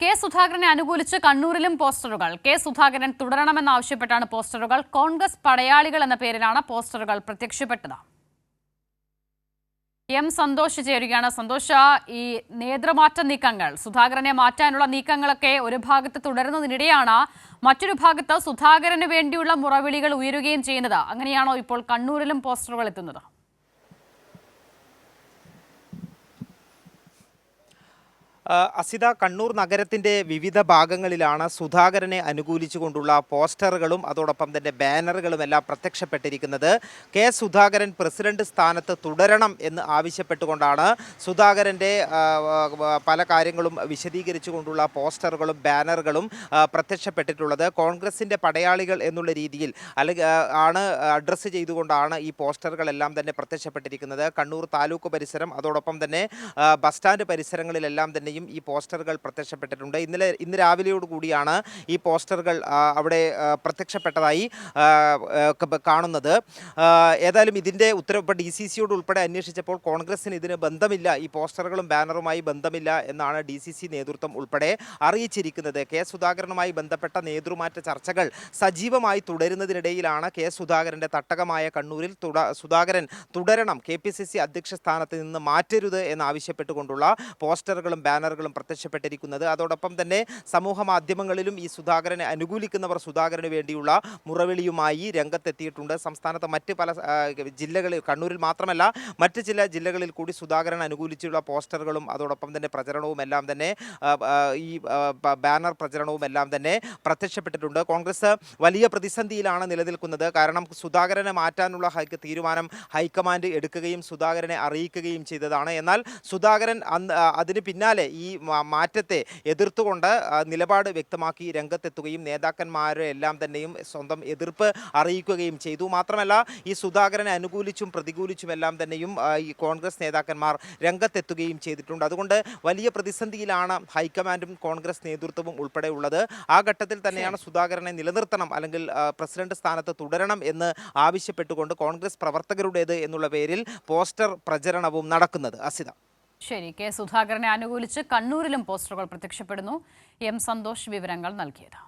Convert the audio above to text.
K സുധാകരനെ അനുകൂലിച്ച് കണ്ണൂരിലും പോസ്റ്ററുകൾ. കെ സുധാകരൻ തുടരണമെന്നാവശ്യപ്പെട്ടാണ് പോസ്റ്ററുകൾ. കോൺഗ്രസ് പടയാളികൾ എന്ന പേരിലാണ് പോസ്റ്ററുകൾ പ്രത്യക്ഷപ്പെട്ടത്. എം സന്തോഷ് ചേരുകയാണ്. സന്തോഷ, ഈ നേതൃമാറ്റ നീക്കങ്ങൾ, സുധാകരനെ മാറ്റാനുള്ള നീക്കങ്ങളൊക്കെ ഒരു ഭാഗത്ത് തുടരുന്നതിനിടെയാണ് മറ്റൊരു ഭാഗത്ത് സുധാകരന് വേണ്ടിയുള്ള മുറവിളികൾ ഉയരുകയും ചെയ്യുന്നത്. അങ്ങനെയാണോ ഇപ്പോൾ കണ്ണൂരിലും പോസ്റ്ററുകൾ എത്തുന്നത്? അസിത, കണ്ണൂർ നഗരത്തിൻ്റെ വിവിധ ഭാഗങ്ങളിലാണ് സുധാകരനെ അനുകൂലിച്ചുകൊണ്ടുള്ള പോസ്റ്ററുകളും അതോടൊപ്പം തന്നെ ബാനറുകളും എല്ലാം പ്രത്യക്ഷപ്പെട്ടിരിക്കുന്നത്. കെ സുധാകരൻ പ്രസിഡന്റ് സ്ഥാനത്ത് തുടരണം എന്ന് ആവശ്യപ്പെട്ടുകൊണ്ടാണ് സുധാകരൻ്റെ പല കാര്യങ്ങളും വിശദീകരിച്ചുകൊണ്ടുള്ള പോസ്റ്ററുകളും ബാനറുകളും പ്രത്യക്ഷപ്പെട്ടിട്ടുള്ളത്. കോൺഗ്രസിൻ്റെ പടയാളികൾ എന്നുള്ള രീതിയിൽ ആണ് അഡ്രസ്സ് ചെയ്തുകൊണ്ടാണ് ഈ പോസ്റ്ററുകളെല്ലാം തന്നെ പ്രത്യക്ഷപ്പെട്ടിരിക്കുന്നത്. കണ്ണൂർ താലൂക്ക് പരിസരം അതോടൊപ്പം തന്നെ ബസ് സ്റ്റാൻഡ് പരിസരങ്ങളിലെല്ലാം തന്നെ ഈ പോസ്റ്ററുകൾ പ്രത്യക്ഷപ്പെട്ടിട്ടുണ്ട്. ഇന്ന് രാവിലെയോട് കൂടിയാണ് ഈ പോസ്റ്ററുകൾ അവിടെ പ്രത്യക്ഷപ്പെട്ടതായി കാണുന്നത്. ഏതായാലും ഇതിൻ്റെ ഉത്തരവ് DCCയോട് ഉൾപ്പെടെ അന്വേഷിച്ചപ്പോൾ കോൺഗ്രസിന് ഇതിന് ബന്ധമില്ല, ഈ പോസ്റ്ററുകളും ബാനറുമായി ബന്ധമില്ല എന്നാണ് DCC നേതൃത്വം ഉൾപ്പെടെ അറിയിച്ചിരിക്കുന്നത്. കെ സുധാകരനുമായി ബന്ധപ്പെട്ട നേതൃമാറ്റ ചർച്ചകൾ സജീവമായി തുടരുന്നതിനിടയിലാണ് കെ സുധാകരൻ്റെ തട്ടകമായ കണ്ണൂരിൽ സുധാകരൻ തുടരണം, KPCC അധ്യക്ഷ സ്ഥാനത്ത് നിന്ന് മാറ്റരുത് എന്നാവശ്യപ്പെട്ടുകൊണ്ടുള്ള പോസ്റ്ററുകളും ബാനറുകളും പ്രത്യക്ഷപ്പെട്ടിരിക്കുന്നത്. അതോടൊപ്പം തന്നെ സമൂഹ മാധ്യമങ്ങളിലും ഈ സുധാകരനെ അനുകൂലിക്കുന്നവർ സുധാകരന് വേണ്ടിയുള്ള മുറവിളിയുമായി രംഗത്തെത്തിയിട്ടുണ്ട്. സംസ്ഥാനത്ത് മറ്റ് പല ജില്ലകളിൽ, കണ്ണൂരിൽ മാത്രമല്ല മറ്റ് ചില ജില്ലകളിൽ കൂടി സുധാകരൻ അനുകൂലിച്ചുള്ള പോസ്റ്ററുകളും അതോടൊപ്പം തന്നെ പ്രചരണവും എല്ലാം തന്നെ ഈ ബാനർ പ്രചരണവും എല്ലാം തന്നെ പ്രത്യക്ഷപ്പെട്ടിട്ടുണ്ട്. കോൺഗ്രസ് വലിയ പ്രതിസന്ധിയിലാണ് നിലനിൽക്കുന്നത്. കാരണം സുധാകരനെ മാറ്റാനുള്ള തീരുമാനം ഹൈക്കമാൻഡ് എടുക്കുകയും സുധാകരനെ അറിയിക്കുകയും ചെയ്തതാണ്. എന്നാൽ സുധാകരൻ അതിന് പിന്നാലെ ഈ മാറ്റത്തെ എതിർത്തുകൊണ്ട് നിലപാട് വ്യക്തമാക്കി രംഗത്തെത്തുകയും നേതാക്കന്മാരെ എല്ലാം തന്നെയും സ്വന്തം എതിർപ്പ് അറിയിക്കുകയും ചെയ്തു. മാത്രമല്ല ഈ സുധാകരനെ അനുകൂലിച്ചും പ്രതികൂലിച്ചും എല്ലാം തന്നെയും ഈ കോൺഗ്രസ് നേതാക്കന്മാർ രംഗത്തെത്തുകയും ചെയ്തിട്ടുണ്ട്. അതുകൊണ്ട് വലിയ പ്രതിസന്ധിയിലാണ് ഹൈക്കമാൻഡും കോൺഗ്രസ് നേതൃത്വവും ഉൾപ്പെടെ ഉള്ളത്. ആ ഘട്ടത്തിൽ തന്നെയാണ് സുധാകരനെ നിലനിർത്തണം അല്ലെങ്കിൽ പ്രസിഡന്റ് സ്ഥാനത്ത് തുടരണം എന്ന് ആവശ്യപ്പെട്ടുകൊണ്ട് കോൺഗ്രസ് പ്രവർത്തകരുടേത് എന്നുള്ള പേരിൽ പോസ്റ്റർ പ്രചരണവും നടക്കുന്നത്. അസിത, ശരി, കെ സുധാകരനെ അനുകൂലിച്ച് കണ്ണൂരിലും പോസ്റ്ററുകൾ പ്രത്യക്ഷപ്പെടുന്നു. എം സന്തോഷ് വിവരങ്ങൾ നൽകിയത്.